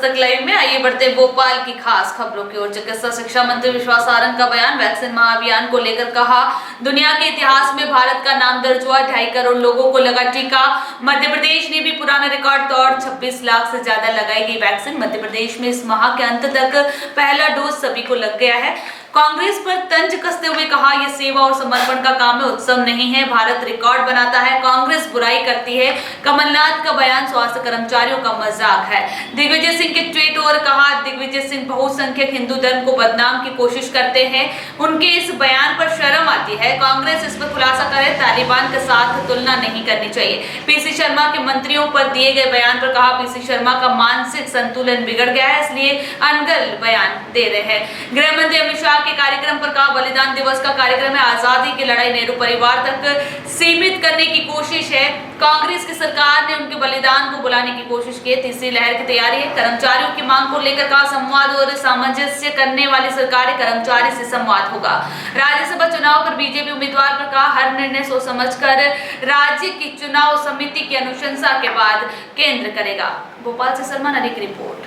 Dastak live में आइए बढ़ते भोपाल की खास खबरों की ओर। चिकित्सा शिक्षा मंत्री विश्वास सारंग का बयान। वैक्सीन महाअभियान को लेकर कहा, दुनिया के इतिहास में भारत का नाम दर्ज हुआ, 2.5 करोड़ लोगों को लगा टीका। मध्य प्रदेश ने भी पुराना रिकॉर्ड तोड़ 26 लाख से ज्यादा लगाई गई वैक्सीन। मध्य प्रदेश में इस माह के अंत तक पहला डोज सभी को लग गया है। कांग्रेस पर तंज कसते हुए कहा, यह सेवा और समर्पण का काम है, उत्सव नहीं है। भारत रिकॉर्ड बनाता है, कांग्रेस बुराई करती है। कमलनाथ का बयान स्वास्थ्य कर्मचारियों का मजाक है। दिग्विजय सिंह के ट्वीट और कहा, दिग्विजय सिंह बहुसंख्यक हिंदू धर्म को बदनाम की कोशिश करते हैं, उनके इस बयान पर शर्म आती है। कांग्रेस इस पर खुलासा करे, तालिबान के साथ तुलना नहीं करनी चाहिए। पीसी शर्मा के मंत्रियों पर दिए गए बयान पर कहा, पीसी शर्मा का मानसिक संतुलन बिगड़ गया है, इसलिए अनगल बयान दे रहे हैं। गृह मंत्री अमित शाह के कार्यक्रम पर कहा, बलिदान दिवस का कार्यक्रम है, आजादी की लड़ाई नेहरू परिवार तक सीमित करने की कोशिश है। कांग्रेस की सरकार ने उनके बलिदान को बुलाने की कोशिश की। तीसरी लहर की तैयारी है। कर्मचारियों की मांग को लेकर कहा, संवाद और सामंजस्य करने वाली सरकारी कर्मचारी से संवाद होगा। राज्यसभा चुनाव पर बीजेपी उम्मीदवार पर कहा, हर निर्णय सोच समझकर राज्य की चुनाव समिति की अनुशंसा के बाद केंद्र करेगा। भोपाल से सलमान अली की रिपोर्ट।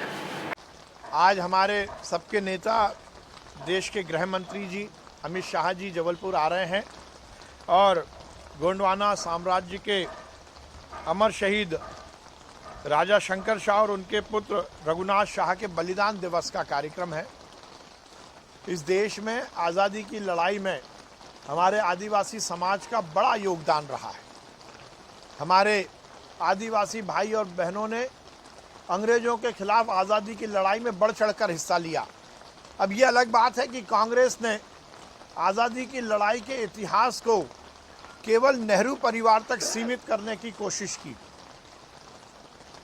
आज हमारे सबके नेता देश के गृह मंत्री जी अमित शाह जी जबलपुर आ रहे हैं और गोंडवाना साम्राज्य के अमर शहीद राजा शंकर शाह और उनके पुत्र रघुनाथ शाह के बलिदान दिवस का कार्यक्रम है। इस देश में आज़ादी की लड़ाई में हमारे आदिवासी समाज का बड़ा योगदान रहा है। हमारे आदिवासी भाई और बहनों ने अंग्रेज़ों के खिलाफ आज़ादी की लड़ाई में बढ़ चढ़कर हिस्सा लिया। अब ये अलग बात है कि कांग्रेस ने आज़ादी की लड़ाई के इतिहास को केवल नेहरू परिवार तक सीमित करने की कोशिश की।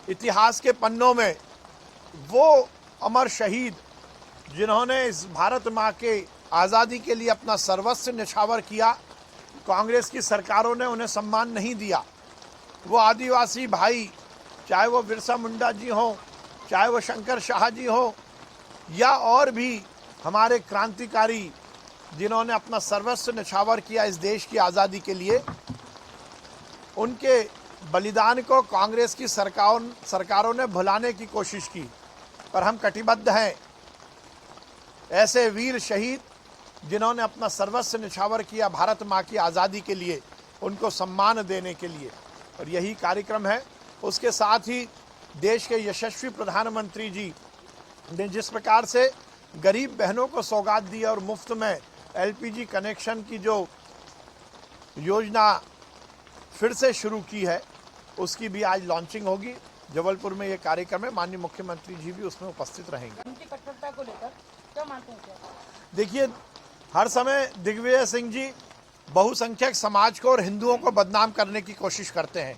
इतिहास के पन्नों में वो अमर शहीद जिन्होंने इस भारत माँ के आज़ादी के लिए अपना सर्वस्व न्यौछावर किया, कांग्रेस की सरकारों ने उन्हें सम्मान नहीं दिया। वो आदिवासी भाई, चाहे वो बिरसा मुंडा जी हों, चाहे वो शंकर शाह जी हों, या और भी हमारे क्रांतिकारी जिन्होंने अपना सर्वस्व न्यौछावर किया इस देश की आज़ादी के लिए, उनके बलिदान को कांग्रेस की सरकारों ने भुलाने की कोशिश की। पर हम कटिबद्ध हैं ऐसे वीर शहीद जिन्होंने अपना सर्वस्व न्यौछावर किया भारत माँ की आज़ादी के लिए, उनको सम्मान देने के लिए, और यही कार्यक्रम है। उसके साथ ही देश के यशस्वी प्रधानमंत्री जी ने जिस प्रकार से गरीब बहनों को सौगात दी और मुफ्त में एलपीजी कनेक्शन की जो योजना फिर से शुरू की है, उसकी भी आज लॉन्चिंग होगी। जबलपुर में ये कार्यक्रम है, माननीय मुख्यमंत्री जी भी उसमें उपस्थित रहेंगे। उनकी कट्टरता को लेकर क्या मानते हैं? देखिए, हर समय दिग्विजय सिंह जी बहुसंख्यक समाज को और हिंदुओं को बदनाम करने की कोशिश करते हैं।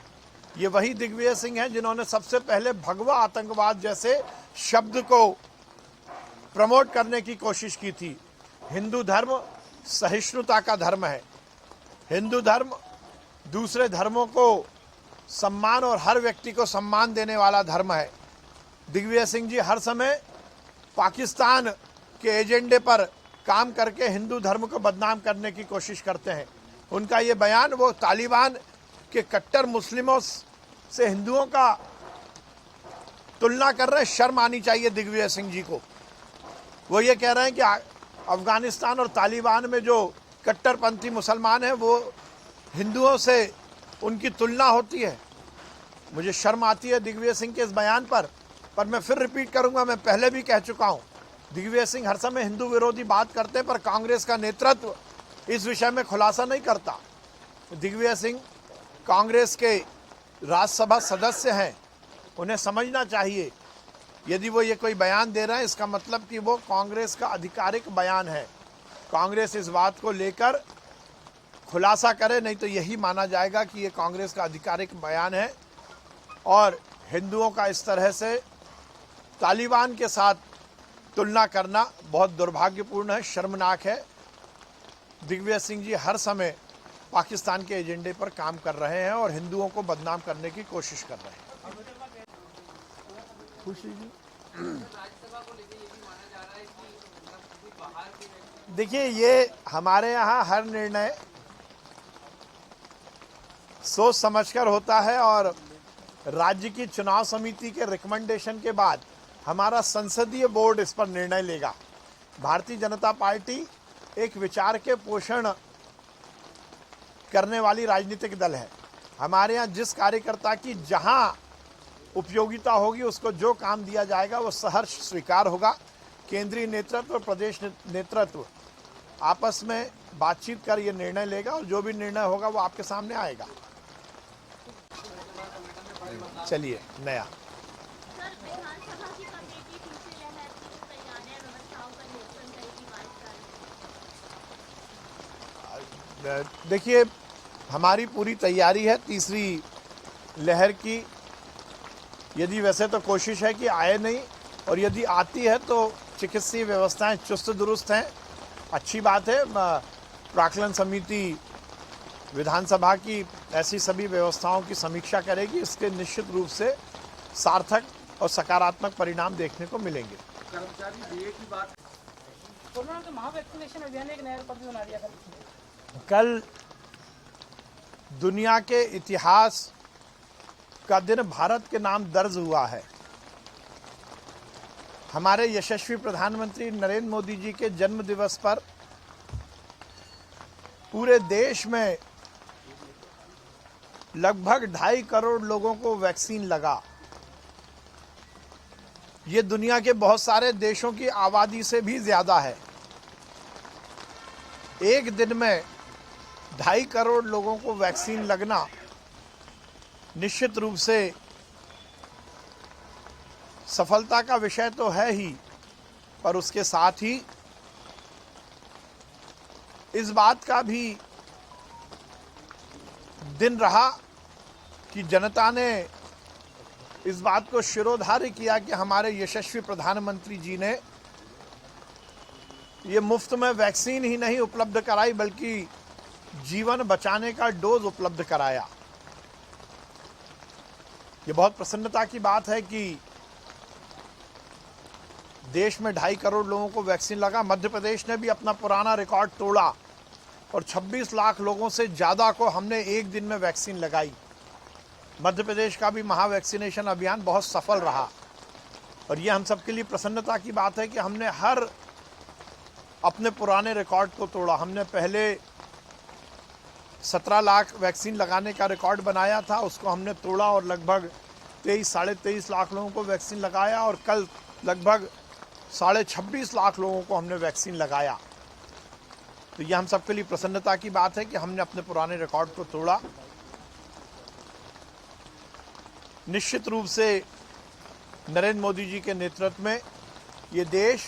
ये वही दिग्विजय सिंह हैं जिन्होंने सबसे पहले भगवा आतंकवाद जैसे शब्द को प्रमोट करने की कोशिश की थी। हिंदू धर्म सहिष्णुता का धर्म है। हिंदू धर्म दूसरे धर्मों को सम्मान और हर व्यक्ति को सम्मान देने वाला धर्म है। दिग्विजय सिंह जी हर समय पाकिस्तान के एजेंडे पर काम करके हिंदू धर्म को बदनाम करने की कोशिश करते हैं। उनका ये बयान, वो तालिबान के कट्टर मुस्लिमों से हिंदुओं का तुलना कर रहे हैं, शर्म आनी चाहिए दिग्विजय सिंह जी को। वो ये कह रहे हैं कि अफगानिस्तान और तालिबान में जो कट्टरपंथी मुसलमान हैं वो हिंदुओं से उनकी तुलना होती है। मुझे शर्म आती है दिग्विजय सिंह के इस बयान पर मैं फिर रिपीट करूंगा, मैं पहले भी कह चुका हूं, दिग्विजय सिंह हर समय हिंदू विरोधी बात करते हैं, पर कांग्रेस का नेतृत्व इस विषय में खुलासा नहीं करता। दिग्विजय सिंह कांग्रेस के राज्यसभा सदस्य हैं, उन्हें समझना चाहिए, यदि वो ये कोई बयान दे रहे हैं इसका मतलब कि वो कांग्रेस का आधिकारिक बयान है। कांग्रेस इस बात को लेकर खुलासा करे, नहीं तो यही माना जाएगा कि ये कांग्रेस का आधिकारिक बयान है। और हिंदुओं का इस तरह से तालिबान के साथ तुलना करना बहुत दुर्भाग्यपूर्ण है, शर्मनाक है। दिग्विजय सिंह जी हर समय पाकिस्तान के एजेंडे पर काम कर रहे हैं और हिंदुओं को बदनाम करने की कोशिश कर रहे हैं। खुशी जी, देखिए, ये हमारे यहाँ हर निर्णय सोच समझकर होता है और राज्य की चुनाव समिति के रिकमेंडेशन के बाद हमारा संसदीय बोर्ड इस पर निर्णय लेगा। भारतीय जनता पार्टी एक विचार के पोषण करने वाली राजनीतिक दल है। हमारे यहाँ जिस कार्यकर्ता की जहाँ उपयोगिता होगी उसको जो काम दिया जाएगा वो सहर्ष स्वीकार होगा। केंद्रीय नेतृत्व और प्रदेश नेतृत्व आपस में बातचीत कर ये निर्णय लेगा और जो भी निर्णय होगा वो आपके सामने आएगा। चलिए नया सर, विधानसभा की कमेटी तीसरी लहर की तैयारियां व्यवस्थाओं का निरीक्षण करेगी 22 तारीख। देखिए, हमारी पूरी तैयारी है तीसरी लहर की। यदि वैसे तो कोशिश है कि आए नहीं, और यदि आती है तो चिकित्सीय व्यवस्थाएं चुस्त दुरुस्त हैं, अच्छी बात है। प्राक्कलन समिति विधानसभा की ऐसी सभी व्यवस्थाओं की समीक्षा करेगी। इसके निश्चित रूप से सार्थक और सकारात्मक परिणाम देखने को मिलेंगे। कोरोना के महावैक्सीनेशन अभियान एक नया रिकॉर्ड भी बना दिया कल दुनिया के इतिहास का दिन भारत के नाम दर्ज हुआ है। हमारे यशस्वी प्रधानमंत्री नरेंद्र मोदी जी के जन्म दिवस पर पूरे देश में लगभग 2.5 करोड़ लोगों को वैक्सीन लगा। ये दुनिया के बहुत सारे देशों की आबादी से भी ज्यादा है। एक दिन में 2.5 करोड़ लोगों को वैक्सीन लगना निश्चित रूप से सफलता का विषय तो है ही, पर उसके साथ ही इस बात का भी दिन रहा कि जनता ने इस बात को शिरोधार्य किया कि हमारे यशस्वी प्रधानमंत्री जी ने ये मुफ्त में वैक्सीन ही नहीं उपलब्ध कराई बल्कि जीवन बचाने का डोज उपलब्ध कराया। ये बहुत प्रसन्नता की बात है कि देश में 2.5 करोड़ लोगों को वैक्सीन लगा। मध्य प्रदेश ने भी अपना पुराना रिकॉर्ड तोड़ा और 26 लाख लोगों से ज़्यादा को हमने एक दिन में वैक्सीन लगाई। मध्य प्रदेश का भी महा वैक्सीनेशन अभियान बहुत सफल रहा और ये हम सबके लिए प्रसन्नता की बात है कि हमने हर अपने पुराने रिकॉर्ड को तोड़ा। हमने पहले 17 लाख वैक्सीन लगाने का रिकॉर्ड बनाया था, उसको हमने तोड़ा और लगभग 23-23.5 लाख लोगों को वैक्सीन लगाया और कल लगभग 26.5 लाख लोगों को हमने वैक्सीन लगाया। तो यह हम सबके लिए प्रसन्नता की बात है कि हमने अपने पुराने रिकॉर्ड को तोड़ा। निश्चित रूप से नरेंद्र मोदी जी के नेतृत्व में ये देश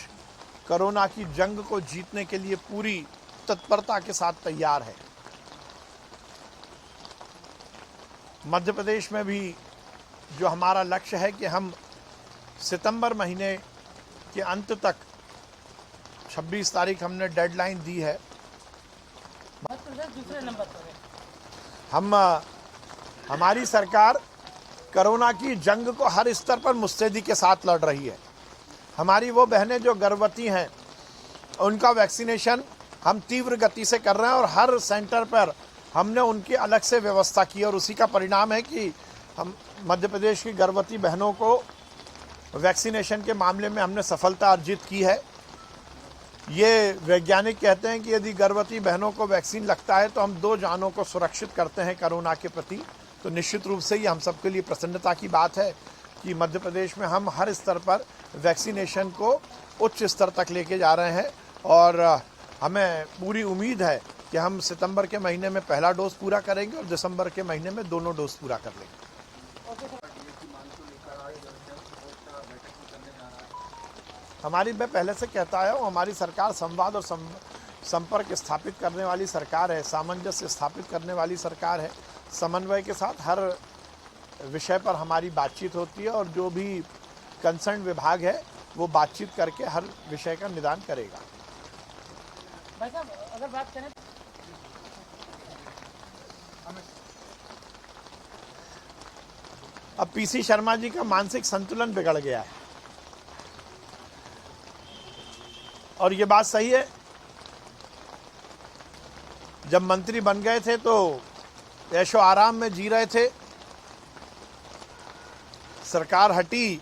कोरोना की जंग को जीतने के लिए पूरी तत्परता के साथ तैयार है। मध्य प्रदेश में भी जो हमारा लक्ष्य है कि हम सितंबर महीने के अंत तक 26 तारीख हमने डेडलाइन दी है। मध्य प्रदेश दूसरे नंबर पर है। हमारी सरकार कोरोना की जंग को हर स्तर पर मुस्तैदी के साथ लड़ रही है। हमारी वो बहनें जो गर्भवती हैं उनका वैक्सीनेशन हम तीव्र गति से कर रहे हैं और हर सेंटर पर हमने उनकी अलग से व्यवस्था की और उसी का परिणाम है कि हम मध्य प्रदेश की गर्भवती बहनों को वैक्सीनेशन के मामले में हमने सफलता अर्जित की है। ये वैज्ञानिक कहते हैं कि यदि गर्भवती बहनों को वैक्सीन लगता है तो हम 2 जानों को सुरक्षित करते हैं कोरोना के प्रति। तो निश्चित रूप से ये हम सबके लिए प्रसन्नता की बात है कि मध्य प्रदेश में हम हर स्तर पर वैक्सीनेशन को उच्च स्तर तक लेके जा रहे हैं और हमें पूरी उम्मीद है कि हम सितंबर के महीने में पहला डोज पूरा करेंगे और दिसंबर के महीने में दोनों डोज पूरा कर लेंगे। हमारी, मैं पहले से कहता आया हूँ, हमारी सरकार संवाद और संपर्क स्थापित करने वाली सरकार है, सामंजस्य स्थापित करने वाली सरकार है। समन्वय के साथ हर विषय पर हमारी बातचीत होती है और जो भी कंसर्न विभाग है वो बातचीत करके हर विषय का निदान करेगा। भाई साहब, अगर बात करें अब पीसी शर्मा जी का मानसिक संतुलन बिगड़ गया है और ये बात सही है। जब मंत्री बन गए थे तो ऐशो आराम में जी रहे थे, सरकार हटी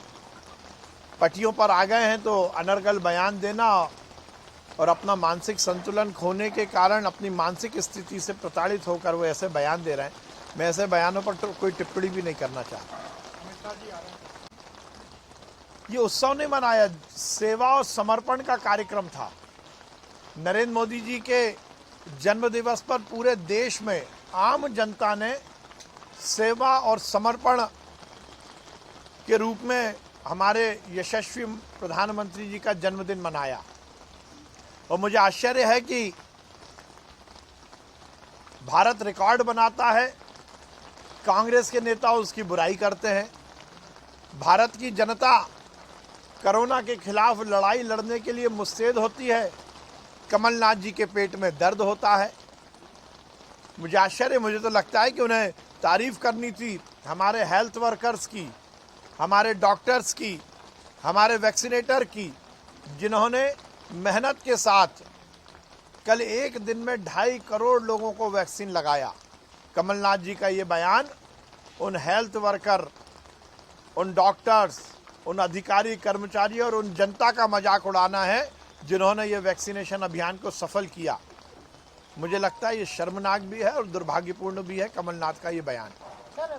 पटियों पर आ गए हैं तो अनर्गल बयान देना और अपना मानसिक संतुलन खोने के कारण अपनी मानसिक स्थिति से प्रताड़ित होकर वो ऐसे बयान दे रहे हैं। मैं ऐसे बयानों पर तो कोई टिप्पणी भी नहीं करना चाहता। ये उत्सव नहीं मनाया, सेवा और समर्पण का कार्यक्रम था। नरेंद्र मोदी जी के जन्म दिवस पर पूरे देश में आम जनता ने सेवा और समर्पण के रूप में हमारे यशस्वी प्रधानमंत्री जी का जन्मदिन मनाया। और मुझे आश्चर्य है कि भारत रिकॉर्ड बनाता है, कांग्रेस के नेता उसकी बुराई करते हैं। भारत की जनता कोरोना के खिलाफ लड़ाई लड़ने के लिए मुस्तैद होती है, कमलनाथ जी के पेट में दर्द होता है। मुझे तो लगता है कि उन्हें तारीफ करनी थी हमारे हेल्थ वर्कर्स की, हमारे डॉक्टर्स की, हमारे वैक्सीनेटर की, जिन्होंने मेहनत के साथ कल एक दिन में 2.5 करोड़ लोगों को वैक्सीन लगाया। कमलनाथ जी का ये बयान उन हेल्थ वर्कर, उन डॉक्टर्स, उन अधिकारी कर्मचारी और उन जनता का मजाक उड़ाना है जिन्होंने ये वैक्सीनेशन अभियान को सफल किया। मुझे लगता है ये शर्मनाक भी है और दुर्भाग्यपूर्ण भी है कमलनाथ का ये बयान। सर